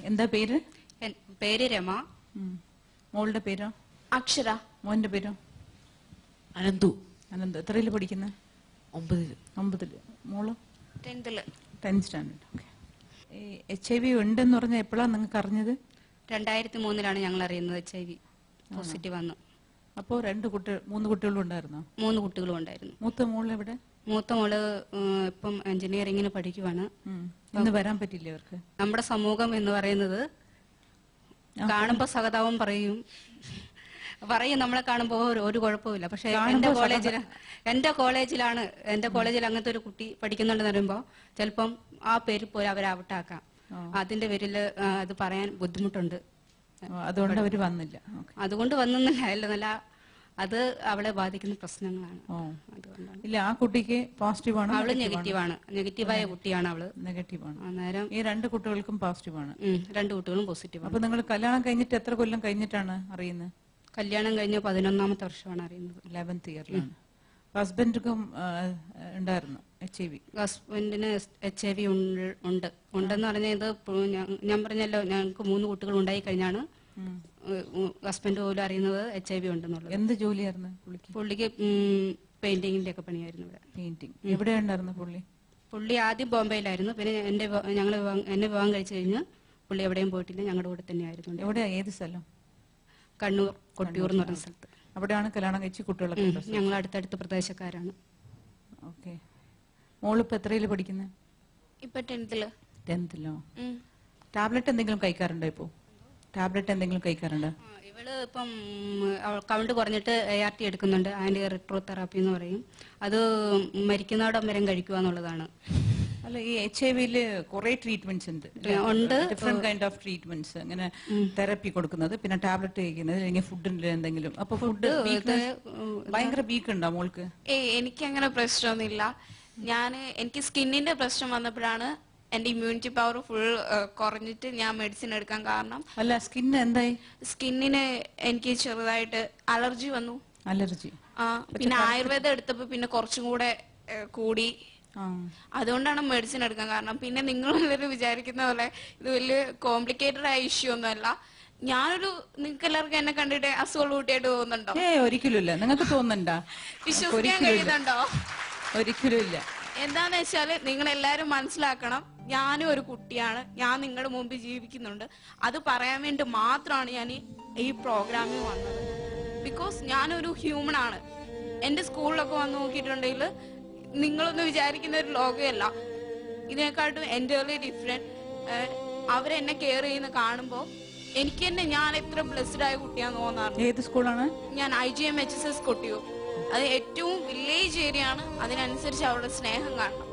എന്താ പേര്? പേര് രമ. മോളുടെ പേരോ? അക്ഷര. മോന്റെ പേരോ? അനന്തു. അനന്തു. എത്രയില് പഠിക്കുന്നത്? 9. മോള് 10th സ്റ്റാൻഡേർഡ്. ഓക്കെ. ഈ HIV ഉണ്ടെന്ന് പറഞ്ഞാൽ എപ്പോഴാണ് നിങ്ങൾക്ക് അറിഞ്ഞത്? 2003 ഞങ്ങൾ അറിയുന്നത് HIV പോസിറ്റീവ് വന്നു. അപ്പോ 3 കുട്ടികളും ഉണ്ടായിരുന്നോ? 3 കുട്ടികളും ഉണ്ടായിരുന്നു. മൂത്ത മോൾ എവിടെ? മൂത്ത മോള് ഇപ്പം എഞ്ചിനീയറിംഗിന് പഠിക്കുവാണ്. ഇന്ന് വരാൻ പറ്റില്ല അവർക്ക്. നമ്മുടെ സമൂഹം എന്ന് പറയുന്നത് കാണുമ്പോ സഹതാപം പറയും നമ്മളെ കാണുമ്പോ ഒരു കുഴപ്പമില്ല. പക്ഷെ എന്റെ കോളേജിൽ അങ്ങനത്തെ ഒരു കുട്ടി പഠിക്കുന്നുണ്ടെന്ന് പറയുമ്പോ ചിലപ്പം ആ പേര് പോയി അവരെ ഔട്ടാക്കാം. അതിന്റെ പേരില് അത് പറയാൻ ബുദ്ധിമുട്ടുണ്ട്. അതുകൊണ്ട് അവര് വന്നില്ല. അതുകൊണ്ട് വന്നില്ല, അത് അവളെ ബാധിക്കുന്ന പ്രശ്നങ്ങളാണ്. അതുകൊണ്ടാണ്. ഇല്ല, ആ കുട്ടിക്ക് പോസിറ്റീവ് ആണ്. അവള് നെഗറ്റീവായ കുട്ടിയാണ്. അവള് നെഗറ്റീവാണ്. അന്നേരം ഈ 2 കുട്ടികൾക്കും പോസിറ്റീവ് ആണ്. 2 കുട്ടികളും പോസിറ്റീവ്. അപ്പൊ നിങ്ങൾ കല്യാണം കഴിഞ്ഞിട്ട് എത്ര കൊല്ലം കഴിഞ്ഞിട്ടാണ് അറിയുന്നത്? കല്യാണം കഴിഞ്ഞ 11ാമത്തെ വർഷമാണ് അറിയുന്നത്. 11th ഇയറിലാണ്. ഹസ്ബൻഡിനും ഉണ്ടായിരുന്നു HIV? ഹസ്ബൻഡിന് HIV ഉണ്ടെന്ന് പറഞ്ഞാൽ ഇത് ഞാൻ പറഞ്ഞല്ലോ, ഞങ്ങൾക്ക് 3 കുട്ടികൾ ഉണ്ടായി കഴിഞ്ഞാണ് ഹസ്ബൻഡ് പോലും അറിയുന്നത് HIV ഉണ്ടെന്നുള്ളത്. എന്ത് ജോലിയായിരുന്നു പുള്ളിക്ക്? പെയിന്റിങ്ങിന്റെ ഒക്കെ പണിയായിരുന്നു ഇവിടെ. പെയിന്റിങ്. എവിടെയുണ്ടായിരുന്നു പുള്ളി ആദ്യം ബോംബെയിലായിരുന്നു. പിന്നെ എന്നെ വിവാഹം കഴിച്ചു കഴിഞ്ഞ് പുള്ളി എവിടെയും പോയിട്ടില്ല, ഞങ്ങളുടെ കൂടെ തന്നെയായിരുന്നു. എവിടെയാ? ഏത് സ്ഥലം? കണ്ണൂർ കൊട്ടിയൂർ എന്ന് പറഞ്ഞ സ്ഥലത്ത്. അവിടെയാണ് കല്യാണം കഴിച്ച് കുട്ടികളൊക്കെ? ഞങ്ങൾ അടുത്തടുത്ത പ്രദേശക്കാരാണ്. ഓക്കെ. മോളിപ്പോ എത്രയില് പഠിക്കുന്നത്? ഇപ്പൊ 10th. ടാബ്ലറ്റ് എന്തെങ്കിലും കഴിക്കാറുണ്ടോ? ഇവള് ഇപ്പം കൗണ്ട് കുറഞ്ഞിട്ട് ART എടുക്കുന്നുണ്ട്. ആന്റി റിട്രോതെറാപ്പി എന്ന് പറയും. അത് മരിക്കുന്നവിടം വരെ കഴിക്കുക എന്നുള്ളതാണ്. അല്ല, ഈ HIV-ല് കുറെ ട്രീറ്റ്മെന്റ്സ് ഉണ്ട്. Different kind of treatments. അങ്ങനെ തെറാപ്പി കൊടുക്കുന്നത്, പിന്നെ ടാബ്ലറ്റ് കഴിക്കുന്നത്, അല്ലെങ്കിൽ ഫുഡിന്റെ എന്തെങ്കിലും. അപ്പൊ ഫുഡ് ഭയങ്കര വീക്ക് ഉണ്ടോ മോൾക്ക്? എനിക്ക് അങ്ങനെ പ്രശ്നമൊന്നുമില്ല. എനിക്ക് സ്കിന്നിന്റെ പ്രശ്നം വന്നപ്പോഴാണ് എന്റെ ഇമ്മ്യൂണിറ്റി പവർ ഫുൾ കുറഞ്ഞിട്ട് ഞാൻ മെഡിസിൻ എടുക്കാൻ കാരണം. അല്ല, സ്കിന്നിന് എന്തായി? സ്കിന്നിന് എനിക്ക് ചെറുതായിട്ട് അലർജി വന്നു. അലർജി? പിന്നെ ആയുർവേദം എടുത്തപ്പോ പിന്നെ കുറച്ചും കൂടെ കൂടി. അതുകൊണ്ടാണ് മെഡിസിൻ എടുക്കാൻ കാരണം. പിന്നെ നിങ്ങൾ എല്ലാവരും വിചാരിക്കുന്ന പോലെ ഇത് വലിയ കോംപ്ലിക്കേറ്റഡ് ആയ ഇഷ്യൂ ഒന്നുമല്ല. നിങ്ങൾക്ക് എല്ലാവർക്കും എന്നെ കണ്ടിട്ട് അസുഖമുള്ള കുട്ടിയായിട്ട് തോന്നുന്നുണ്ടോ? ഒരിക്കലും ഇല്ല. നിങ്ങൾക്ക് തോന്നുന്നുണ്ടോ? വിശ്വസിക്കാൻ കഴിയുന്നുണ്ടോ? ഒരിക്കലും ഇല്ല. എന്താന്ന് വെച്ചാല് നിങ്ങൾ എല്ലാരും മനസ്സിലാക്കണം, ഞാനും ഒരു കുട്ടിയാണ്. ഞാൻ നിങ്ങളുടെ മുമ്പിൽ ജീവിക്കുന്നുണ്ട്. അത് പറയാൻ വേണ്ടി മാത്രമാണ് ഞാൻ ഈ പ്രോഗ്രാമിൽ വന്നത്. ബിക്കോസ് ഞാനൊരു ഹ്യൂമൻ ആണ്. എന്റെ സ്കൂളിലൊക്കെ വന്ന് നോക്കിയിട്ടുണ്ടെങ്കിൽ നിങ്ങളൊന്നും വിചാരിക്കുന്ന ഒരു ലോകമല്ല. ഇതിനെക്കാട്ടും എൻ്റർലി ഡിഫറെന്റ്. അവരെന്നെ കെയർ ചെയ്യുന്ന കാണുമ്പോ എനിക്ക് തന്നെ ഞാൻ എത്ര ബ്ലെസ്ഡ് ആയ കുട്ടിയാന്ന് തോന്നാറുണ്ട്. ഏത് സ്കൂളാണ്? ഞാൻ IGMHSS കൊട്ടിയൂർ. അത് ഏറ്റവും വില്ലേജ് ഏരിയ ആണ്. അതിനനുസരിച്ച് അവരുടെ സ്നേഹം കാണണം.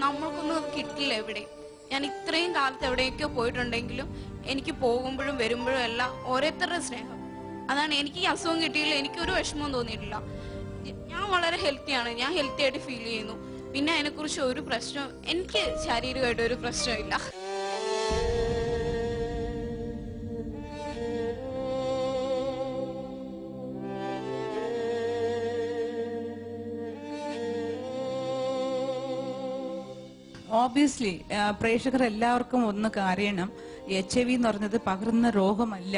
നമ്മൾക്കൊന്നും അത് കിട്ടില്ല എവിടെ. ഞാൻ ഇത്രയും കാലത്ത് എവിടെയൊക്കെ പോയിട്ടുണ്ടെങ്കിലും എനിക്ക് പോകുമ്പോഴും വരുമ്പോഴും എല്ലാം ഓരോരുത്തരുടെ സ്നേഹം. അതാണ്. എനിക്ക് ഈ അസുഖം കിട്ടിയില്ല, എനിക്കൊരു വിഷമം തോന്നിയിട്ടില്ല. ഞാൻ വളരെ ഹെൽത്തിയാണ്. ഞാൻ ഹെൽത്തി ആയിട്ട് ഫീൽ ചെയ്യുന്നു. പിന്നെ അതിനെക്കുറിച്ച് ഒരു പ്രശ്നം, എനിക്ക് ശാരീരികമായിട്ട് ഒരു പ്രശ്നമില്ല. ഓബിയസ്ലി പ്രേക്ഷകർ എല്ലാവർക്കും ഒന്ന് അറിയണം, HIV എന്ന് പറഞ്ഞത് പകരുന്ന രോഗമല്ല.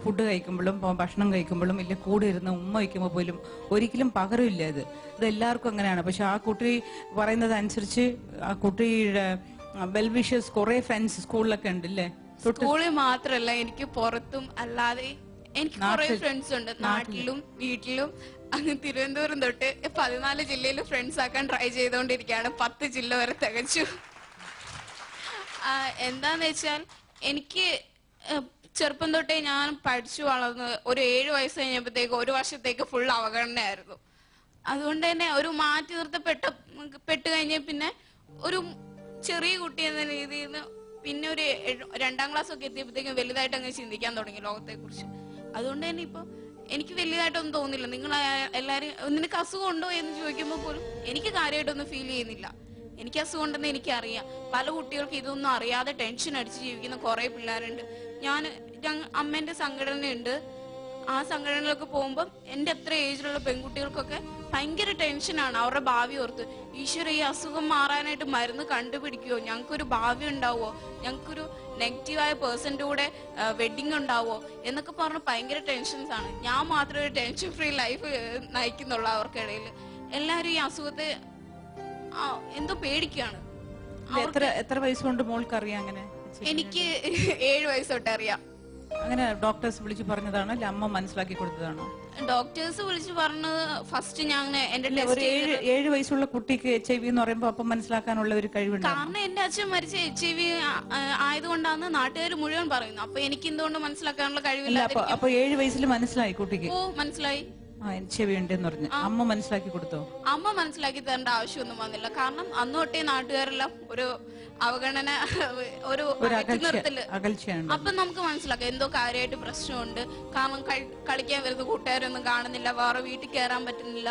ഫുഡ് കഴിക്കുമ്പോഴും ഭക്ഷണം കഴിക്കുമ്പോഴും ഇല്ല, കൂടെ ഇരുന്ന് ഉമ്മ വയ്ക്കുമ്പോൾ പോലും ഒരിക്കലും പകരമില്ല. ഇത് എല്ലാവർക്കും അങ്ങനെയാണ്. പക്ഷെ ആ കുട്ടി പറയുന്നത് അനുസരിച്ച് ആ കുട്ടിയുടെ വെൽവിഷേഴ്സ് കുറെ ഫ്രണ്ട്സ് സ്കൂളിലൊക്കെ ഉണ്ടല്ലേ? സ്കൂളിൽ മാത്രല്ല, എനിക്ക് പുറത്തും അല്ലാതെ എനിക്ക് കുറെ ഫ്രണ്ട്സ് ഉണ്ട്. നാട്ടിലും വീട്ടിലും. അങ്ങ് തിരുവനന്തപുരം തൊട്ട് 14 ജില്ലയിൽ ഫ്രണ്ട്സ് ആക്കാൻ ട്രൈ ചെയ്തുകൊണ്ടിരിക്കുകയാണ്. 10 ജില്ല വരെ തികച്ചു. എന്താന്ന് വെച്ചാൽ എനിക്ക് ചെറുപ്പം തൊട്ടേ ഞാൻ പഠിച്ചു വളർന്ന് ഒരു 7 വയസ്സ് കഴിഞ്ഞപ്പോഴത്തേക്ക് 1 വർഷത്തേക്ക് ഫുൾ അവഗണനയായിരുന്നു. അതുകൊണ്ട് തന്നെ ഒരു മാറ്റി നിർത്തപ്പെട്ട് കഴിഞ്ഞ പിന്നെ ഒരു ചെറിയ കുട്ടി എന്ന രീതിയിൽ നിന്ന് പിന്നെ ഒരു 2ാം ക്ലാസ് ഒക്കെ എത്തിയപ്പോഴത്തേക്കും വലുതായിട്ട് അങ്ങ് ചിന്തിക്കാൻ തുടങ്ങി ലോകത്തെ കുറിച്ച്. അതുകൊണ്ട് തന്നെ ഇപ്പൊ എനിക്ക് വലിയതായിട്ടൊന്നും തോന്നില്ല. നിങ്ങൾ എല്ലാരും നിനക്ക് അസുഖം ഉണ്ടോ എന്ന് ചോദിക്കുമ്പോൾ പോലും എനിക്ക് കാര്യമായിട്ടൊന്നും ഫീൽ ചെയ്യുന്നില്ല. എനിക്ക് അസുഖം ഉണ്ടെന്ന് എനിക്കറിയാം. പല കുട്ടികൾക്ക് ഇതൊന്നും അറിയാതെ ടെൻഷൻ അടിച്ച് ജീവിക്കുന്ന കുറെ പിള്ളേരുണ്ട്. അമ്മേന്റെ സംഘടനയുണ്ട്. ആ സംഘടനയിലൊക്കെ പോകുമ്പോൾ എന്റെ എത്ര ഏജിലുള്ള പെൺകുട്ടികൾക്കൊക്കെ ഭയങ്കര ടെൻഷനാണ് അവരുടെ ഭാവി ഓർത്ത്. ഈശ്വര, ഈ അസുഖം മാറാനായിട്ട് മരുന്ന് കണ്ടുപിടിക്കുവോ? ഞങ്ങൾക്കൊരു ഭാവി ഉണ്ടാവുമോ? ഞങ്ങൾക്കൊരു നെഗറ്റീവായ പേഴ്സന്റെ കൂടെ വെഡിങ് ഉണ്ടാവോ എന്നൊക്കെ പറഞ്ഞ് ഭയങ്കര ടെൻഷൻസ് ആണ്. ഞാൻ മാത്രമേ ഒരു ടെൻഷൻ ഫ്രീ ലൈഫ് നയിക്കുന്നുള്ളൂ. അവർക്കിടയിൽ എല്ലാരും ഈ അസുഖത്തെ എന്തോ പേടിക്കുകയാണ്. എത്ര വയസ്സുകൊണ്ട് മോൾക്ക് അറിയാം അങ്ങനെ? എനിക്ക് 7 വയസ്സ് തൊട്ട് അറിയാം. അങ്ങനെ ഡോക്ടേഴ്സ് വിളിച്ചു പറഞ്ഞതാണോ അല്ല അമ്മ മനസ്സിലാക്കി കൊടുത്തതാണോ? ഡോക്ടേഴ്സ് വിളിച്ചു പറഞ്ഞത് ഫസ്റ്റ് ഞാൻ എന്റെ ഒരു 7 വയസ്സുള്ള കുട്ടിക്ക് HIV എന്ന് പറയുമ്പോ അപ്പം മനസ്സിലാക്കാനുള്ള ഒരു കഴിവുണ്ട്. കാരണം എന്റെ അച്ഛൻ മരിച്ച HIV ആയതുകൊണ്ടാണ് നാട്ടുകാർ മുഴുവൻ പറയുന്നത്. അപ്പൊ എനിക്ക് എന്തുകൊണ്ട് മനസ്സിലാക്കാനുള്ള കഴിവില്ല? അപ്പൊ 7 വയസ്സിൽ മനസ്സിലായി കുട്ടിക്ക്? ഓ മനസ്സിലായി. HIV ഉണ്ടെന്ന് പറഞ്ഞു. അമ്മ മനസ്സിലാക്കി കൊടുത്തോ? അമ്മ മനസ്സിലാക്കി തരേണ്ട ആവശ്യമൊന്നും വന്നില്ല. കാരണം അന്ന് തൊട്ടേ നാട്ടുകാരെല്ലാം ഒരു അവഗണന, ഒരു നിർത്തല്. അപ്പൊ നമുക്ക് മനസ്സിലാക്കാം എന്തോ കാര്യമായിട്ട് പ്രശ്നമുണ്ട്. കാരണം കളിക്കാൻ വരുന്ന കൂട്ടുകാരൊന്നും കാണുന്നില്ല, വേറെ വീട്ടിൽ കയറാൻ പറ്റുന്നില്ല,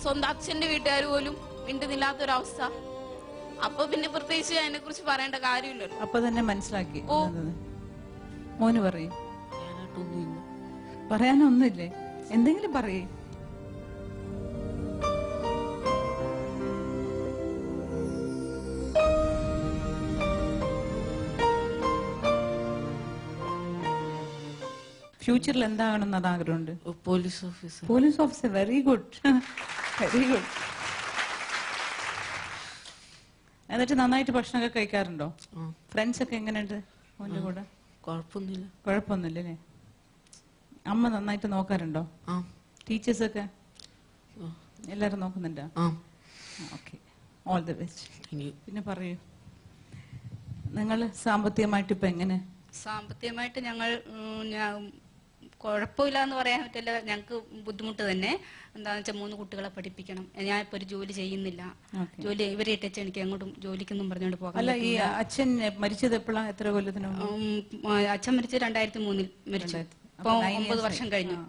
സ്വന്തം അച്ഛന്റെ വീട്ടുകാർ പോലും മിണ്ടുന്നില്ലാത്തൊരവസ്ഥ. അപ്പൊ പിന്നെ പ്രത്യേകിച്ച് അതിനെ കുറിച്ച് പറയേണ്ട കാര്യമില്ലല്ലോ. അപ്പൊ തന്നെ മനസ്സിലാക്കി. മോന് പറയും. പറയാനൊന്നുമില്ലേ? എന്തെങ്കിലും പറയേ. ഫ്യൂച്ചറിൽ എന്താകണമെന്ന് അത് ആഗ്രഹമുണ്ട്? Police officer. Police officer. Very good, very good. എന്നിട്ട് നന്നായിട്ട് ഭക്ഷണമൊക്കെ കഴിക്കാറുണ്ടോ? ഫ്രണ്ട്സ് ഒക്കെ എങ്ങനെയുണ്ട് മോന്റെ കൂടെ? കുഴപ്പമൊന്നുമില്ല. കുഴപ്പമൊന്നുമില്ലേ? അമ്മ നന്നായിട്ട് നോക്കാറുണ്ടോ? ടീച്ചേഴ്സ് ഒക്കെ എല്ലാരും നോക്കുന്നുണ്ടോ? Okay, all the best. പിന്നെ പറയൂ, നിങ്ങൾ സാമ്പത്തികമായിട്ട് ഇപ്പൊ എങ്ങനെ? സാമ്പത്തികമായിട്ട് ഞങ്ങൾ കുഴപ്പമില്ല എന്ന് പറയാൻ പറ്റില്ല. ഞങ്ങൾക്ക് ബുദ്ധിമുട്ട് തന്നെ. എന്താണെന്ന് വെച്ചാൽ 3 കുട്ടികളെ പഠിപ്പിക്കണം. ഞാൻ ഇപ്പൊ ഒരു ജോലി ചെയ്യുന്നില്ല. ജോലി ഇവരെ ഇട്ടച്ച് എനിക്ക് എങ്ങോട്ടും ജോലിക്കൊന്നും പറഞ്ഞുകൊണ്ട് പോകാൻ. അല്ല, ഈ അച്ഛൻ മരിച്ചത് എപ്പോഴാണ്? എത്ര കൊല്ലത്തിന്? അച്ഛൻ മരിച്ചത് 2003 മരിച്ചു. ഇപ്പൊ 9 വർഷം കഴിഞ്ഞു.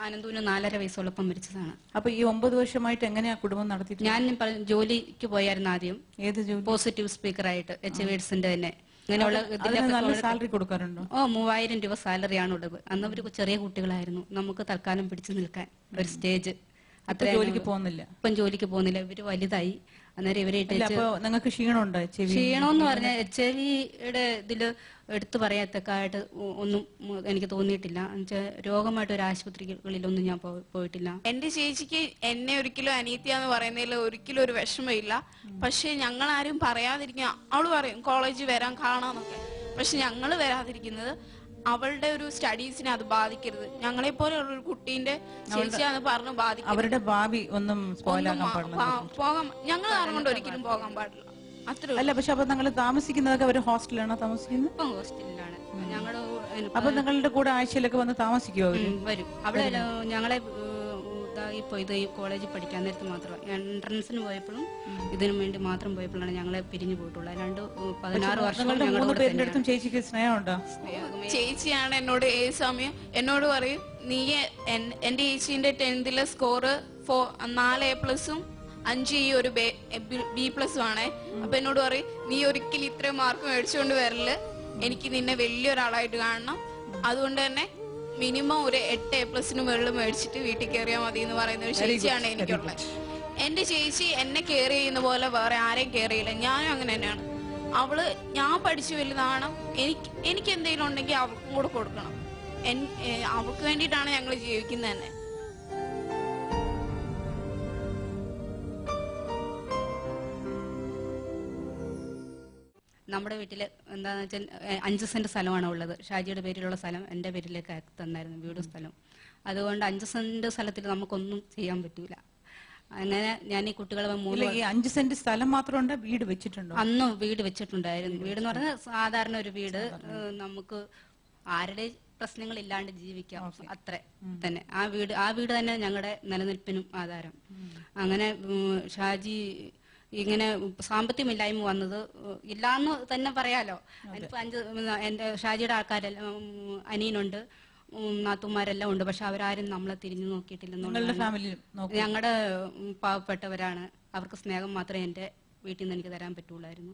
അനന്തുവിന് 4.5 വയസ്സുള്ളപ്പം മരിച്ചതാണ്. അപ്പൊ ഈ 9 വർഷമായിട്ട് എങ്ങനെയാ കുടുംബം നടത്തി? ഞാൻ ജോലിക്ക് പോയായിരുന്നു ആദ്യം. ഏത് ജോലി? പോസിറ്റീവ് സ്പീക്കറായിട്ട് HIV/AIDS തന്നെ. സാലറി കൊടുക്കാറുണ്ടോ? 3000 രൂപ സാലറിയാണ് ഉള്ളത്. അന്ന് അവർ ചെറിയ കുട്ടികളായിരുന്നു. നമുക്ക് തൽക്കാലം പിടിച്ചു നിൽക്കാൻ ഒരു സ്റ്റേജ്. അത്ര ജോലിക്ക് പോകുന്നില്ല. ഇപ്പം ജോലിക്ക് പോകുന്നില്ല. ഇവര് വലുതായി. അന്നേരം ഇവരെ നിങ്ങൾക്ക് ക്ഷീണമുണ്ടോ? ക്ഷീണമെന്ന് പറഞ്ഞാൽ HIV-യുടെ ഇതില് എടുത്തു പറയത്തക്കായിട്ട് ഒന്നും എനിക്ക് തോന്നിയിട്ടില്ല. രോഗമായിട്ട് ഒരു ആശുപത്രികളിലൊന്നും ഞാൻ പോയിട്ടില്ല. എന്റെ ചേച്ചിക്ക് എന്നെ ഒരിക്കലും അനീത്തിയാന്ന് പറയുന്നതിൽ ഒരിക്കലും ഒരു വിഷമമില്ല. പക്ഷെ ഞങ്ങൾ ആരും പറയാതിരിക്കുക. അവള് പറയും കോളേജിൽ വരാൻ കാണാന്നൊക്കെ. പക്ഷെ ഞങ്ങൾ വരാതിരിക്കുന്നത് അവളുടെ ഒരു സ്റ്റഡീസിനെ അത് ബാധിക്കരുത്. ഞങ്ങളെ പോലെ ഒരു കുട്ടീന്റെ ചേച്ചിയാന്ന് പറഞ്ഞു ബാധിക്കും. അവരുടെ ഭാവി ഒന്നും പോകാൻ ഞങ്ങൾ കാരണം കൊണ്ട് ഒരിക്കലും പോകാൻ പാടില്ല. അത്ര അല്ല. പക്ഷെ അപ്പൊ നിങ്ങൾ താമസിക്കുന്നതൊക്കെ ഒരു ഹോസ്റ്റലാണോ താമസിക്കുന്നത്? ഹോസ്റ്റലിലാണ് ഞങ്ങള്. അപ്പൊ നിങ്ങളുടെ കൂടെ ആഴ്ചയിലൊക്കെ വന്ന് താമസിക്കുമോ? വരും. അവിടെ ഞങ്ങളെ ഇപ്പൊ ഇത് ഈ കോളേജിൽ പഠിക്കാൻ നേരത്ത് മാത്രം എൻട്രൻസിന് പോയപ്പോഴും ഇതിനു വേണ്ടി മാത്രം പോയപ്പോഴാണ് ഞങ്ങളെ പിരിഞ്ഞു പോയിട്ടുള്ളത്. 16 വർഷം ചേച്ചിക്ക് സ്നേഹമുണ്ടോ? ചേച്ചിയാണ് എന്നോട് ഏത് സമയം എന്നോട് പറയും, നീ എന്റെ ചേച്ചിന്റെ 10th സ്കോറ് 4 A+ഉം 5 ഒരു B+ ആണേ. അപ്പൊ എന്നോട് പറയും, നീ ഒരിക്കലും ഇത്രയും മാർക്ക് മേടിച്ചുകൊണ്ട് വരല്, എനിക്ക് നിന്നെ വലിയൊരാളായിട്ട് കാണണം. അതുകൊണ്ട് തന്നെ മിനിമം ഒരു 8 A+ മുകളിൽ മേടിച്ചിട്ട് വീട്ടിൽ കയറിയാൽ മതി എന്ന് പറയുന്ന ഒരു ചേച്ചിയാണ് എനിക്കുള്ളത്. എന്റെ ചേച്ചി എന്നെ കെയർ ചെയ്യുന്ന പോലെ വേറെ ആരെയും കെയർ ചെയ്യില്ല. ഞാനും അങ്ങനെ തന്നെയാണ്. അവള് ഞാൻ പഠിച്ചു വലുതാണ്, എനിക്ക് എന്തെങ്കിലും ഉണ്ടെങ്കിൽ അവൾക്കും കൂടെ കൊടുക്കണം. അവൾക്ക് വേണ്ടിയിട്ടാണ് ഞങ്ങൾ ജീവിക്കുന്നത് തന്നെ. നമ്മുടെ വീട്ടില് എന്താന്ന് വെച്ചാൽ 5 സെന്റ് സ്ഥലമാണ് ഉള്ളത്. ഷാജിയുടെ പേരിലുള്ള സ്ഥലം എന്റെ പേരിലേക്ക് തന്നായിരുന്നു, വീടും സ്ഥലം. അതുകൊണ്ട് 5 സെന്റ് സ്ഥലത്തിൽ നമുക്കൊന്നും ചെയ്യാൻ പറ്റൂല. അങ്ങനെ ഞാൻ ഈ കുട്ടികളെ 5 സെന്റ് സ്ഥലം മാത്രമുണ്ട്. വീട് വെച്ചിട്ടുണ്ടോ? അന്ന് വീട് വെച്ചിട്ടുണ്ടായിരുന്നു. വീട് എന്ന് പറഞ്ഞാൽ സാധാരണ ഒരു വീട്. നമുക്ക് ആരുടെ പ്രശ്നങ്ങൾ ഇല്ലാണ്ട് ജീവിക്കാം, അത്ര തന്നെ. ആ വീട് തന്നെ ഞങ്ങളുടെ നിലനിൽപ്പിനും ആധാരം. അങ്ങനെ ഷാജി ഇങ്ങനെ സാമ്പത്തികമില്ലായ്മ വന്നത് ഇല്ലാന്ന് തന്നെ പറയാലോ. അതിപ്പോ എന്റെ ഷാജിയുടെ ആൾക്കാരെല്ലാം അനിയനുണ്ട്, നാത്തുമാരെല്ലാം ഉണ്ട്. പക്ഷെ അവരാരും നമ്മളെ തിരിഞ്ഞു നോക്കിയിട്ടില്ലെന്നുള്ള. ഞങ്ങളുടെ പാവപ്പെട്ടവരാണ്. അവർക്ക് സ്നേഹം മാത്രമേ എന്റെ വീട്ടിൽ നിന്ന് എനിക്ക് തരാൻ പറ്റുള്ളായിരുന്നു.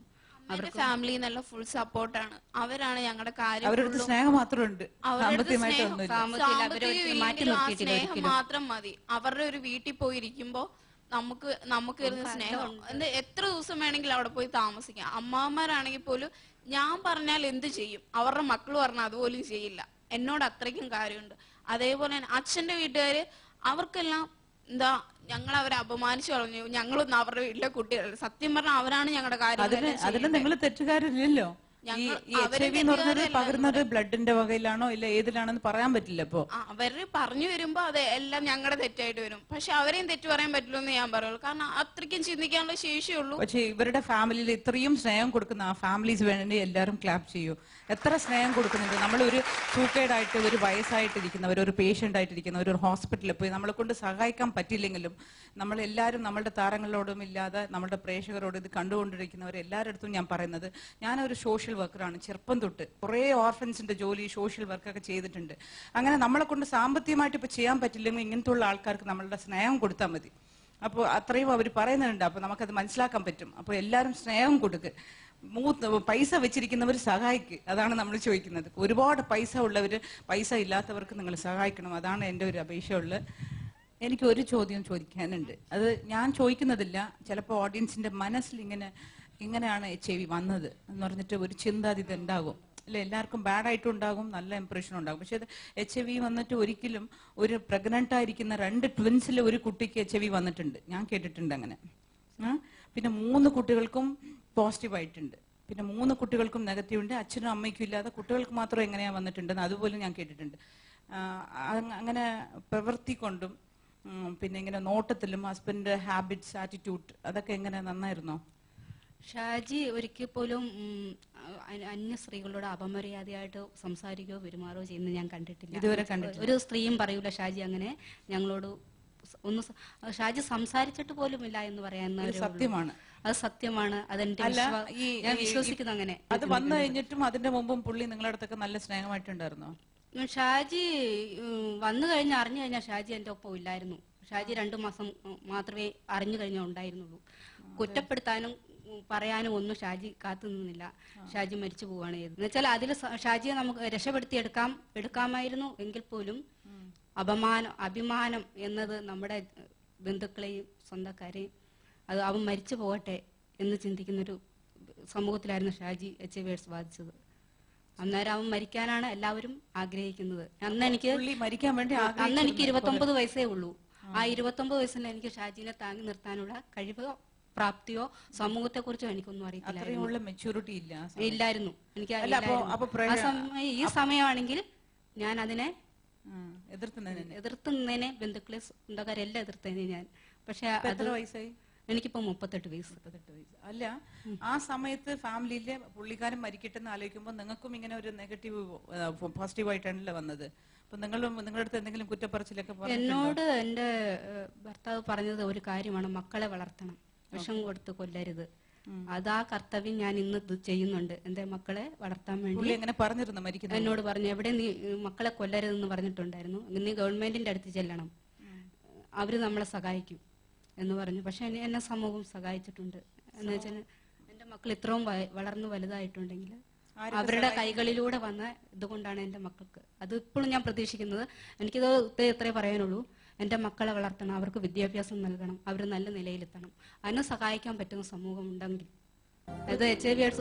അവരുടെ ഫാമിലി നല്ല ഫുൾ സപ്പോർട്ടാണ്. അവരാണ് ഞങ്ങളുടെ കാര്യം. അവരുടെ സ്നേഹം മാത്രമുണ്ട്, സ്നേഹം മാത്രം മതി. അവരുടെ ഒരു വീട്ടിൽ പോയിരിക്കുമ്പോ നമുക്ക് ഇരുന്ന് സ്നേഹം എത്ര ദിവസം വേണമെങ്കിലും അവിടെ പോയി താമസിക്കാം. അമ്മാവന്മാരാണെങ്കിൽ പോലും ഞാൻ പറഞ്ഞാൽ എന്ത് ചെയ്യും, അവരുടെ മക്കൾ പറഞ്ഞാൽ അതുപോലും ചെയ്യില്ല. എന്നോട് അത്രയ്ക്കും കാര്യമുണ്ട്. അതേപോലെ തന്നെ അച്ഛന്റെ വീട്ടുകാര് അവർക്കെല്ലാം എന്താ ഞങ്ങൾ അവരെ അപമാനിച്ചു കളഞ്ഞു, ഞങ്ങളൊന്നും അവരുടെ വീട്ടിലെ കുട്ടികളല്ല. സത്യം പറഞ്ഞാൽ അവരാണ് ഞങ്ങളുടെ അതിൽ നിങ്ങൾ തെറ്റുകാരില്ലല്ലോ. ഈ HIV എന്ന് പറഞ്ഞത് പകരുന്നത് ബ്ലഡിന്റെ വകയിലാണോ ഇല്ല ഏതിലാണെന്ന് പറയാൻ പറ്റില്ല. ഇപ്പൊ അവര് പറഞ്ഞു വരുമ്പോ അത് എല്ലാം ഞങ്ങളുടെ തെറ്റായിട്ട് വരും. പക്ഷെ അവരെയും തെറ്റ് പറയാൻ പറ്റില്ല എന്ന് ഞാൻ പറയുള്ളൂ. കാരണം അത്രയ്ക്കും ചിന്തിക്കാനുള്ള ശേഷിയുള്ളൂ. പക്ഷെ ഇവരുടെ ഫാമിലിയിൽ ഇത്രയും സ്നേഹം കൊടുക്കുന്ന ആ ഫാമിലീസ് വേണ്ടി എല്ലാവരും ക്ലാപ്പ് ചെയ്യൂ. എത്ര സ്നേഹം കൊടുക്കുന്നുണ്ട്. നമ്മളൊരു സൂക്കേടായിട്ട് ഒരു വയസ്സായിട്ടിരിക്കുന്നവർ, ഒരു പേഷ്യന്റ് ആയിട്ടിരിക്കുന്നവർ ഒരു ഹോസ്പിറ്റലിൽ പോയി നമ്മളെ കൊണ്ട് സഹായിക്കാൻ പറ്റില്ലെങ്കിലും നമ്മളെല്ലാവരും നമ്മളുടെ താരങ്ങളോടും ഇല്ലാതെ നമ്മുടെ പ്രേക്ഷകരോട് ഇത് കണ്ടുകൊണ്ടിരിക്കുന്നവർ എല്ലാവരുടെ അടുത്തും ഞാൻ പറയുന്നത്, ഞാനൊരു സോഷ്യൽ വർക്കറാണ്. ചെറുപ്പം തൊട്ട് കുറേ ഓർഫൻസിന്റെ ജോലി സോഷ്യൽ വർക്കൊക്കെ ചെയ്തിട്ടുണ്ട്. അങ്ങനെ നമ്മളെ കൊണ്ട് സാമ്പത്തികമായിട്ട് ഇപ്പൊ ചെയ്യാൻ പറ്റില്ലെങ്കിൽ ഇങ്ങനത്തെ ഉള്ള ആൾക്കാർക്ക് നമ്മളുടെ സ്നേഹം കൊടുത്താൽ മതി. അപ്പോൾ അത്രയും അവർ പറയുന്നുണ്ട്. അപ്പൊ നമുക്കത് മനസ്സിലാക്കാൻ പറ്റും. അപ്പൊ എല്ലാവരും സ്നേഹം കൊടുക്ക്. പൈസ വെച്ചിരിക്കുന്നവർ സഹായിക്ക്. അതാണ് നമ്മൾ ചോദിക്കുന്നത്. ഒരുപാട് പൈസ ഉള്ളവര് പൈസ ഇല്ലാത്തവർക്ക് നിങ്ങൾ സഹായിക്കണം. അതാണ് എൻ്റെ ഒരു അപേക്ഷയുള്ളത്. എനിക്ക് ഒരു ചോദ്യം ചോദിക്കാനുണ്ട്. അത് ഞാൻ ചോദിക്കുന്നതില്ല, ചിലപ്പോൾ ഓഡിയൻസിന്റെ മനസ്സിൽ ഇങ്ങനെയാണ് HIV വന്നത് എന്ന് പറഞ്ഞിട്ട് ഒരു ചിന്താതിഥ ഉണ്ടാകും അല്ലെ. എല്ലാവർക്കും ബാഡ് ആയിട്ടും ഉണ്ടാകും, നല്ല ഇംപ്രഷൻ ഉണ്ടാകും. പക്ഷെ HIV വന്നിട്ട് ഒരിക്കലും ഒരു പ്രഗ്നന്റ് ആയിരിക്കുന്ന 2 ട്വിൻസിൽ ഒരു കുട്ടിക്ക് HIV വന്നിട്ടുണ്ട്, ഞാൻ കേട്ടിട്ടുണ്ട് അങ്ങനെ. പിന്നെ 3 കുട്ടികൾക്കും പോസിറ്റീവ് ആയിട്ടുണ്ട്. പിന്നെ 3 കുട്ടികൾക്കും നെഗറ്റീവ് ഉണ്ട്. അച്ഛനും അമ്മയ്ക്കും ഇല്ലാതെ കുട്ടികൾക്ക് മാത്രം എങ്ങനെയാ വന്നിട്ടുണ്ടെന്ന് അതുപോലും ഞാൻ കേട്ടിട്ടുണ്ട്. അങ്ങനെ പ്രവൃത്തി കൊണ്ടും പിന്നെ ഇങ്ങനെ നോട്ടത്തിലും ഹസ്ബൻഡ് ഹാബിറ്റ്സ് ആറ്റിറ്റ്യൂഡ് അതൊക്കെ എങ്ങനെ നന്നായിരുന്നോ? ഷാജി ഒരിക്കൽ പോലും അന്യ സ്ത്രീകളോട് അപമര്യാദയായിട്ട് സംസാരിക്കുകയോ പെരുമാറുകയോ ചെയ്യുന്നത് ഞാൻ കണ്ടിട്ടില്ല. ഇതുവരെ കണ്ടിട്ടില്ല. ഒരു സ്ത്രീയും പറയൂല ഷാജി അങ്ങനെ ഞങ്ങളോട് ഒന്ന് ഷാജി സംസാരിച്ചിട്ട് പോലുമില്ല എന്ന് പറയാൻ സത്യമാണ്. അത് സത്യമാണ്. അതെന്റെ ഞാൻ വിശ്വസിക്കുന്നു. അങ്ങനെ അത് വന്നു കഴിഞ്ഞിട്ടും അതിന്റെ മുമ്പും പുള്ളി നിങ്ങളുടെ അടുത്തൊക്കെ നല്ല സ്നേഹമായിട്ടുണ്ടായിരുന്നോ? ഷാജി വന്നു കഴിഞ്ഞ് അറിഞ്ഞു കഴിഞ്ഞാൽ ഷാജി എന്റെ ഒപ്പം ഇല്ലായിരുന്നു. ഷാജി 2 മാസം മാത്രമേ അറിഞ്ഞു കഴിഞ്ഞാൽ ഉണ്ടായിരുന്നുള്ളൂ. കുറ്റപ്പെടുത്താനും പറയാനും ഒന്നും ഷാജി കാത്തു നിന്നില്ല. ഷാജി മരിച്ചു പോവുകയാണ് ചെയ്തത്. എന്നുവെച്ചാൽ അതിൽ ഷാജിയെ നമുക്ക് രക്ഷപ്പെടുത്തി എടുക്കാമായിരുന്നു എങ്കിൽ പോലും അഭിമാനം എന്നത് നമ്മുടെ ബന്ധുക്കളെയും സ്വന്തക്കാരെയും അത് അവൻ മരിച്ചു പോകട്ടെ എന്ന് ചിന്തിക്കുന്നൊരു സമൂഹത്തിലായിരുന്നു ഷാജി HIV AIDS ബാധിച്ചത്. അന്നേരം അവൻ മരിക്കാനാണ് എല്ലാവരും ആഗ്രഹിക്കുന്നത്. അന്ന് എനിക്ക് 29 വയസ്സേ ഉള്ളൂ. ആ 29 വയസ്സിൽ എനിക്ക് ഷാജിനെ താങ്ങി നിർത്താനുള്ള കഴിവോ പ്രാപ്തിയോ സമൂഹത്തെ കുറിച്ചോ എനിക്കൊന്നും അറിയില്ലായിരുന്നു. ഇല്ലായിരുന്നു. എനിക്ക് ഈ സമയമാണെങ്കിൽ ഞാൻ അതിനെ എതിർത്തുന്നതിനെ ബന്ധുക്കളെ സ്വന്തക്കാരെല്ലാം എതിർത്തതിനെ ഞാൻ. പക്ഷെ എനിക്കിപ്പോ 38 വയസ്സ്. അല്ല, ആ സമയത്ത് ഫാമിലിയിലെ പുള്ളിക്കാരൻ മരിക്കട്ടെന്ന് ആലോചിക്കുമ്പോൾ നിങ്ങൾക്കും ഇങ്ങനെ ഒരു നെഗറ്റീവ് പോസിറ്റീവ് ആയിട്ടാണല്ലോ വന്നത്. അപ്പൊ നിങ്ങളുടെ അടുത്ത് എന്തെങ്കിലും കുറ്റപ്പറച്ചിലൊക്കെ എന്നോട് എന്റെ ഭർത്താവ് പറഞ്ഞത് ഒരു കാര്യമാണ്, മക്കളെ വളർത്തണം, വിഷം കൊടുത്ത് കൊല്ലരുത്. അതാ കർത്തവ്യം ഞാൻ ഇന്ന് ചെയ്യുന്നുണ്ട്. എന്റെ മക്കളെ വളർത്താൻ വേണ്ടി എന്നോട് പറഞ്ഞു, എവിടെ നീ മക്കളെ കൊല്ലരുതെന്ന് പറഞ്ഞിട്ടുണ്ടായിരുന്നു, നീ ഗവൺമെന്റിന്റെ അടുത്ത് ചെല്ലണം, അവര് നമ്മളെ സഹായിക്കും എന്ന് പറഞ്ഞു. പക്ഷെ എന്നെ സമൂഹം സഹായിച്ചിട്ടുണ്ട്. എന്ന് വെച്ചാൽ എന്റെ മക്കൾ ഇത്രയും വളർന്നു വലുതായിട്ടുണ്ടെങ്കിൽ അവരുടെ കൈകളിലൂടെ വന്ന ഇതുകൊണ്ടാണ് എന്റെ മക്കൾക്ക്. അത് ഇപ്പോഴും ഞാൻ പ്രതീക്ഷിക്കുന്നത്. എനിക്കിത് ഇത്രേ പറയാനുള്ളൂ. എന്റെ മക്കളെ വളർത്തണം, അവർക്ക് വിദ്യാഭ്യാസം നൽകണം, അവർ നല്ല നിലയിലെത്തണം. അതിനെ സഹായിക്കാൻ പറ്റുന്ന സമൂഹം ഉണ്ടെങ്കിൽ. അത് HIV AIDS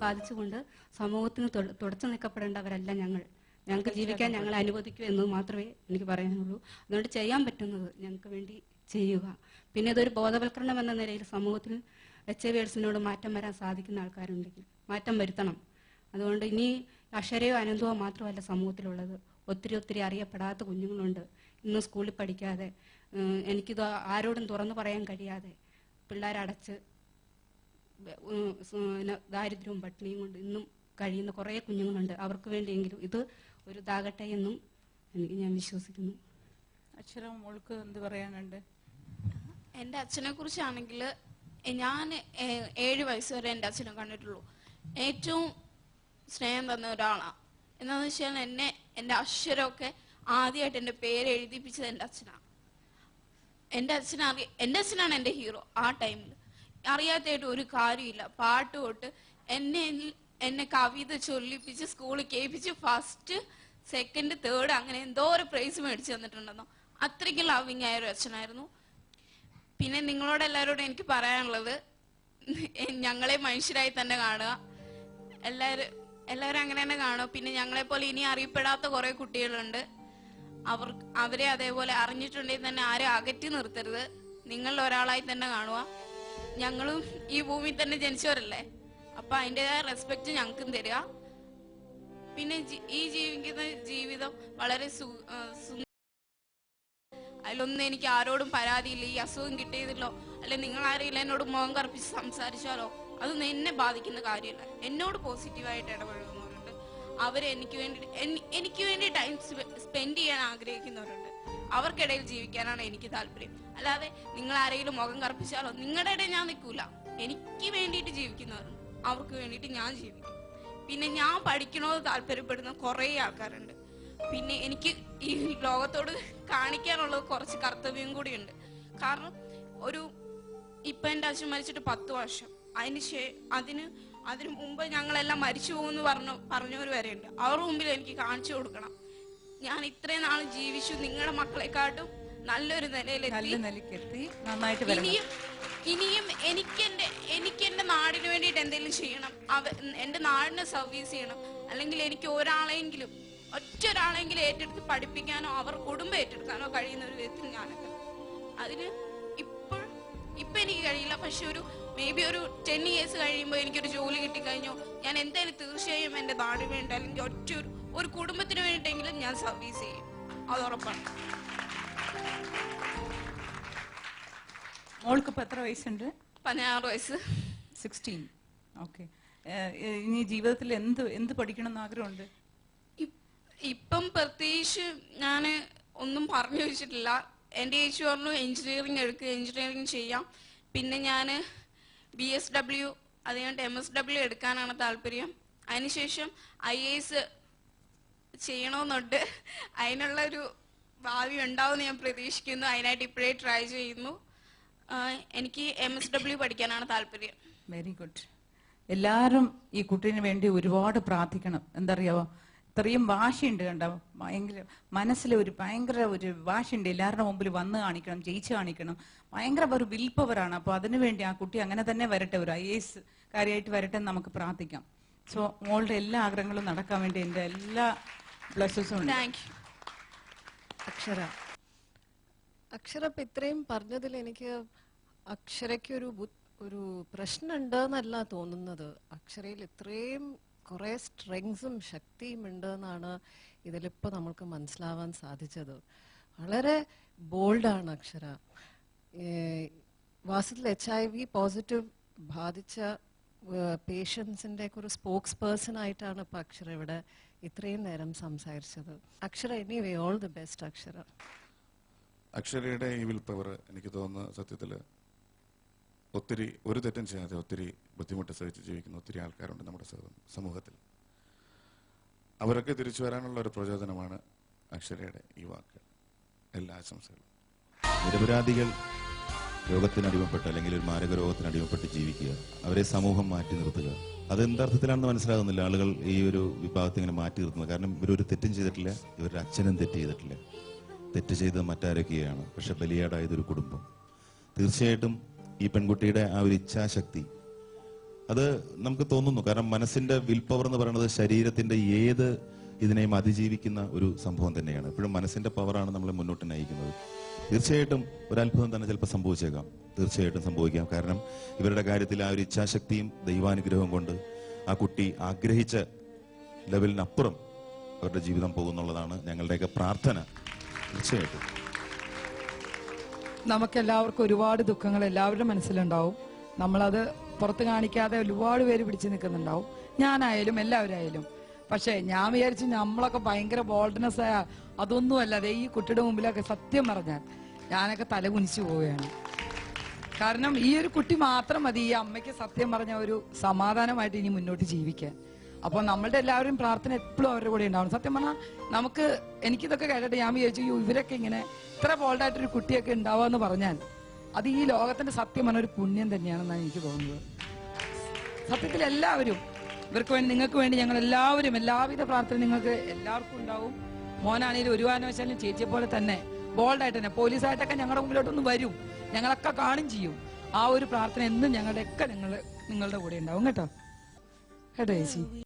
ബാധിച്ചുകൊണ്ട് സമൂഹത്തിന് തുടച്ചു നിൽക്കപ്പെടേണ്ടവരല്ല ഞങ്ങൾ. ഞങ്ങൾക്ക് ജീവിക്കാൻ ഞങ്ങളെ അനുവദിക്കൂ എന്ന് മാത്രമേ എനിക്ക് പറയാനുള്ളൂ. അതുകൊണ്ട് ചെയ്യാൻ പറ്റുന്നത് ഞങ്ങൾക്ക് വേണ്ടി ചെയ്യുക. പിന്നെ ഇതൊരു ബോധവൽക്കരണം എന്ന നിലയിൽ സമൂഹത്തിൽ HIV AIDSനോട് മാറ്റം വരാൻ സാധിക്കുന്ന ആൾക്കാരുണ്ടെങ്കിൽ മാറ്റം വരുത്തണം. അതുകൊണ്ട് ഇനി അക്ഷരയോ അനന്തമോ മാത്രമല്ല സമൂഹത്തിലുള്ളത്, ഒത്തിരി അറിയപ്പെടാത്ത കുഞ്ഞുങ്ങളുണ്ട്. ഇന്ന് സ്കൂളിൽ പഠിക്കാതെ, എനിക്കിത് ആരോടും തുറന്നു പറയാൻ കഴിയാതെ പിള്ളേരടച്ച് ദാരിദ്ര്യവും പട്ടിണിയും കൊണ്ട് ഇന്നും കഴിയുന്ന കുറേ കുഞ്ഞുങ്ങളുണ്ട്. അവർക്ക് വേണ്ടിയെങ്കിലും ഇത് ഒരു ഇതാകട്ടെ എന്നും ഞാൻ വിശ്വസിക്കുന്നു. അക്ഷരം മോൾക്ക് എന്ത് പറയാനുണ്ട്? എൻ്റെ അച്ഛനെ കുറിച്ചാണെങ്കിൽ ഞാൻ 7 വയസ്സ് വരെ എൻ്റെ അച്ഛനെ കണ്ടിട്ടുള്ളൂ. ഏറ്റവും സ്നേഹം തന്ന ഒരാളാണ്. എന്താണെന്ന് വെച്ചാൽ എൻ്റെ അക്ഷരമൊക്കെ ആദ്യമായിട്ട് എൻ്റെ പേര് എഴുതിപ്പിച്ചത് എൻ്റെ അച്ഛനാണ്. എൻ്റെ അച്ഛനാണ് എൻ്റെ ഹീറോ. ആ ടൈമിൽ അറിയാത്തതായിട്ട് ഒരു കാര്യമില്ല. പാട്ട് തൊട്ട് എന്നെ കവിത ചൊല്ലിപ്പിച്ച് സ്കൂളിൽ കേൾപ്പിച്ച് 1st, 2nd, 3rd അങ്ങനെ എന്തോ ഒരു പ്രൈസ് മേടിച്ചു തന്നിട്ടുണ്ടെന്നോ. അത്രയ്ക്ക് ലവിങ് ആയ ഒരു അച്ഛനായിരുന്നു. പിന്നെ നിങ്ങളോട് എല്ലാവരോടും എനിക്ക് പറയാനുള്ളത്, ഞങ്ങളെ മനുഷ്യരായി തന്നെ കാണുക. എല്ലാവരും അങ്ങനെ തന്നെ കാണും. പിന്നെ ഞങ്ങളെ പോലെ ഇനി അറിയപ്പെടാത്ത കുറെ കുട്ടികളുണ്ട്. അവരെ അതേപോലെ അറിഞ്ഞിട്ടുണ്ടെങ്കിൽ തന്നെ ആരും അകറ്റി നിർത്തരുത്. നിങ്ങളിൽ ഒരാളായി തന്നെ കാണുക. ഞങ്ങളും ഈ ഭൂമിയിൽ തന്നെ ജനിച്ചവരല്ലേ, അപ്പൊ അതിൻ്റെതായ റെസ്പെക്ട് ഞങ്ങൾക്കും തരിക. പിന്നെ ഈ ജീവിക്കുന്ന ജീവിതം വളരെ അതിലൊന്നും എനിക്ക് ആരോടും പരാതിയില്ല. ഈ അസുഖം കിട്ടിയതില്ലോ അല്ലെ നിങ്ങൾ ആരെങ്കിലും എന്നോട് മുഖം കറുപ്പിച്ച് സംസാരിച്ചാലോ അതൊന്നും എന്നെ ബാധിക്കുന്ന കാര്യമല്ല. എന്നോട് പോസിറ്റീവായിട്ട് ഇടപെടുന്നവരുണ്ട്. അവർ എനിക്ക് വേണ്ടി ടൈം സ്പെൻഡ് ചെയ്യാൻ ആഗ്രഹിക്കുന്നവരുണ്ട്. അവർക്കിടയിൽ ജീവിക്കാനാണ് എനിക്ക് താല്പര്യം. അല്ലാതെ നിങ്ങൾ ആരെങ്കിലും മുഖം കറുപ്പിച്ചാലോ നിങ്ങളുടെ ഇടയിൽ ഞാൻ നിൽക്കൂല. എനിക്ക് വേണ്ടിയിട്ട് ജീവിക്കുന്നവരുണ്ട്, അവർക്ക് വേണ്ടിയിട്ട് ഞാൻ ജീവിക്കും. പിന്നെ ഞാൻ പഠിക്കണമെന്ന് താല്പര്യപ്പെടുന്ന കുറേ ആൾക്കാരുണ്ട്. പിന്നെ എനിക്ക് ഈ ലോകത്തോട് കാണിക്കാനുള്ളത് കുറച്ച് കർത്തവ്യം കൂടിയുണ്ട്. കാരണം ഇപ്പൊ എൻ്റെ അച്ഛൻ മരിച്ചിട്ട് 10 വർഷം. അതിന് മുമ്പ് ഞങ്ങളെല്ലാം മരിച്ചു പോകുമെന്ന് പറഞ്ഞവർ വരെ ഉണ്ട്. അവരുടെ മുമ്പിൽ എനിക്ക് കാണിച്ചു കൊടുക്കണം ഞാൻ ഇത്രയും നാൾ ജീവിച്ചു, നിങ്ങളുടെ മക്കളെക്കാട്ടും നല്ലൊരു നിലയിലെത്തി. ഇനിയും എനിക്ക് എന്റെ നാടിന് വേണ്ടിയിട്ട് എന്തെങ്കിലും ചെയ്യണം. എന്റെ നാടിനെ സർവീസ് ചെയ്യണം. അല്ലെങ്കിൽ എനിക്ക് ഒറ്റ ഒരാളെങ്കിലും ഏറ്റെടുത്ത് പഠിപ്പിക്കാനോ അവർ കുടുംബം ഏറ്റെടുക്കാനോ കഴിയുന്ന ഒരു വിധത്തിൽ ഞാനൊക്കെ അതിന് ഇപ്പൊ എനിക്ക് കഴിയില്ല. പക്ഷെ മേബി ഒരു 10 years കഴിയുമ്പോൾ എനിക്കൊരു ജോലി കിട്ടിക്കഴിഞ്ഞോ ഞാൻ എന്തായാലും തീർച്ചയായും എന്റെ നാടിന് വേണ്ടി അല്ലെങ്കിൽ ഒരു കുടുംബത്തിന് വേണ്ടിയിട്ടെങ്കിലും ഞാൻ സർവീസ് ചെയ്യും. അത് ഉറപ്പാണ്. മോൾക്ക് ഇപ്പൊ എത്ര വയസ്സുണ്ട്? 16 വയസ്സ്. 16. ഓക്കെ. ഇനി ജീവിതത്തിൽ എന്ത് പഠിക്കണം എന്ന് ആഗ്രഹമുണ്ട്? ഇപ്പം പ്രത്യേകിച്ച് ഞാൻ ഒന്നും പറഞ്ഞു വെച്ചിട്ടില്ല. എൻ്റെ ചേച്ചി പറഞ്ഞു എഞ്ചിനീയറിംഗ് എഞ്ചിനീയറിംഗ് ചെയ്യാം. പിന്നെ ഞാൻ BSW അത് കഴിഞ്ഞിട്ട് MSW എടുക്കാനാണ് താല്പര്യം. അതിനുശേഷം IAS ചെയ്യണമെന്നുണ്ട്. അതിനുള്ളൊരു ഭാവി ഉണ്ടാവുമെന്ന് ഞാൻ പ്രതീക്ഷിക്കുന്നു. അതിനായിട്ട് ഇപ്പോഴേ ട്രൈ ചെയ്യുന്നു. എനിക്ക് MSW പഠിക്കാനാണ് താല്പര്യം. Very good. എല്ലാവരും ഈ കുട്ടീന് വേണ്ടി ഒരുപാട് പ്രാർത്ഥിക്കണം. എന്തറിയാവോ, ഇത്രയും വാശിയുണ്ട് കണ്ടോ, മനസ്സിൽ ഭയങ്കര ഒരു വാശിയുണ്ട്. എല്ലാവരുടെ മുമ്പിൽ വന്ന് കാണിക്കണം, ജയിച്ച് കാണിക്കണം. ഭയങ്കര ഒരു വിൽ പവറാണ്. അപ്പൊ അതിനുവേണ്ടി ആ കുട്ടി അങ്ങനെ തന്നെ വരട്ടെ, ഒരു IAS കാര്യമായിട്ട് വരട്ടെ എന്ന് നമുക്ക് പ്രാർത്ഥിക്കാം. സോ മോളുടെ എല്ലാ ആഗ്രഹങ്ങളും നടക്കാൻ വേണ്ടി എന്റെ എല്ലാ ബ്ലെസ്സസും ഉണ്ട്. അക്ഷര ഇപ്പൊ ഇത്രയും പറഞ്ഞതിൽ എനിക്ക് അക്ഷരയ്ക്ക് ഒരു പ്രശ്നം ഉണ്ടെന്നല്ല തോന്നുന്നത്. അക്ഷരയിൽ ഇത്രയും കുറെ സ്ട്രെങ്സും ശക്തിയും ഉണ്ടെന്നാണ് ഇതിലിപ്പോ നമ്മൾക്ക് മനസ്സിലാവാൻ സാധിച്ചത്. വളരെ ബോൾഡാണ് അക്ഷര. വാസ്തവത്തിൽ HIV പോസിറ്റീവ് ബാധിച്ച പേഷ്യൻസിന്റെ ഒരു സ്പോക്സ് പേഴ്സൺ ആയിട്ടാണ് ഇപ്പൊ അക്ഷര ഇവിടെ ഇത്രയും നേരം സംസാരിച്ചത്. അക്ഷര, എനിവേ ഓൾ ദി ബെസ്റ്റ് അക്ഷര. അക്ഷരയുടെ ഈ വിൽ പവർ എനിക്ക് തോന്നുന്നു സത്യത്തിൽ ഒത്തിരി ഒരു തെറ്റും ചെയ്യാതെ ഒത്തിരി ബുദ്ധിമുട്ട് സഹിച്ച് ജീവിക്കുന്ന ഒത്തിരി ആൾക്കാരുണ്ട് നമ്മുടെ സമൂഹത്തിൽ. അവരൊക്കെ തിരിച്ചു വരാനുള്ള ഒരു പ്രചോദനമാണ് അക്ഷരയുടെ ഈ വാക്ക്. എല്ലാ ആശംസകളും. നിരപരാധികൾ രോഗത്തിനടിമപ്പെട്ട് അല്ലെങ്കിൽ ഒരു മാരക രോഗത്തിനടിമപ്പെട്ട് ജീവിക്കുക, അവരെ സമൂഹം മാറ്റി നിർത്തുക, അതെന്തർത്ഥത്തിലാണെന്ന് മനസ്സിലാകുന്നില്ല ആളുകൾ ഈ ഒരു വിഭാഗത്തെ ഇങ്ങനെ മാറ്റി നിർത്തുന്നത്. കാരണം ഇവരൊരു തെറ്റും ചെയ്തിട്ടില്ല, ഇവരുടെ അച്ഛനും തെറ്റ് ചെയ്തിട്ടില്ല. തെറ്റ് ചെയ്തത് മറ്റാരൊക്കെയാണ്, പക്ഷെ ബലിയാടായതൊരു കുടുംബം. തീർച്ചയായിട്ടും ഈ പെൺകുട്ടിയുടെ ആ ഒരു ഇച്ഛാശക്തി അത് നമുക്ക് തോന്നുന്നു. കാരണം മനസ്സിന്റെ വിൽ പവർ എന്ന് പറയുന്നത് ശരീരത്തിന്റെ ഏത് ഇതിനെയും അതിജീവിക്കുന്ന ഒരു സംഭവം തന്നെയാണ്. എപ്പോഴും മനസ്സിന്റെ പവറാണ് നമ്മളെ മുന്നോട്ട് നയിക്കുന്നത്. തീർച്ചയായിട്ടും ഒരത്ഭുതം തന്നെ ചിലപ്പോൾ സംഭവിച്ചേക്കാം, തീർച്ചയായിട്ടും സംഭവിക്കാം. കാരണം ഇവരുടെ കാര്യത്തിൽ ആ ഒരു ഇച്ഛാശക്തിയും ദൈവാനുഗ്രഹവും കൊണ്ട് ആ കുട്ടി ആഗ്രഹിച്ച ലെവലിനപ്പുറം അവരുടെ ജീവിതം പോകുന്നുള്ളതാണ് ഞങ്ങളുടെയൊക്കെ പ്രാർത്ഥന. തീർച്ചയായിട്ടും നമുക്കെല്ലാവർക്കും ഒരുപാട് ദുഃഖങ്ങൾ എല്ലാവരുടെ മനസ്സിലുണ്ടാവും. നമ്മളത് പുറത്ത് കാണിക്കാതെ ഒരുപാട് പേര് പിടിച്ചു നിൽക്കുന്നുണ്ടാവും, ഞാനായാലും എല്ലാവരായാലും. പക്ഷെ ഞാൻ വിചാരിച്ചു നമ്മളൊക്കെ ഭയങ്കര ബോൾഡ്നെസ് ആയ അതൊന്നും അല്ലാതെ ഈ കുട്ടിയുടെ മുമ്പിലൊക്കെ സത്യം പറഞ്ഞാൽ ഞാനൊക്കെ തല കുനിച്ചു പോവുകയാണ്. കാരണം ഈ ഒരു കുട്ടി മാത്രം മതി ഈ അമ്മയ്ക്ക് സത്യം പറഞ്ഞ ഒരു സമാധാനമായിട്ട് ഇനി മുന്നോട്ട് ജീവിക്കാൻ. അപ്പൊ നമ്മളുടെ എല്ലാവരും പ്രാർത്ഥന എപ്പോഴും അവരുടെ കൂടെ ഉണ്ടാവണം. സത്യം പറഞ്ഞാൽ എനിക്കിതൊക്കെ കേട്ടിട്ട് ഞാൻ വിചാരിച്ചു ഇവരൊക്കെ ഇങ്ങനെ ഇത്ര ബോൾഡായിട്ടൊരു കുട്ടിയൊക്കെ ഉണ്ടാവാന്ന് പറഞ്ഞാൽ അത് ഈ ലോകത്തിന്റെ സത്യം പറഞ്ഞ ഒരു പുണ്യം തന്നെയാണെന്നാണ് എനിക്ക് തോന്നുന്നത്. സത്യത്തിൽ എല്ലാവരും ഇവർക്ക് വേണ്ടി, നിങ്ങൾക്ക് വേണ്ടി ഞങ്ങൾ എല്ലാവരും എല്ലാവിധ പ്രാർത്ഥന നിങ്ങൾക്ക് എല്ലാവർക്കും ഉണ്ടാവും. മോനാണെങ്കിലും ഒരു കാരണവശാലും ചേച്ചിയെ പോലെ തന്നെ ബോൾഡായിട്ട് തന്നെ പോലീസായിട്ടൊക്കെ ഞങ്ങളുടെ മുമ്പിലോട്ടൊന്ന് വരും, ഞങ്ങളൊക്കെ കാണും ചെയ്യും. ആ ഒരു പ്രാർത്ഥന എന്നും ഞങ്ങളുടെയൊക്കെ നിങ്ങളുടെ കൂടെ ഉണ്ടാവും കേട്ടോ. കേട്ടോ ചേച്ചി.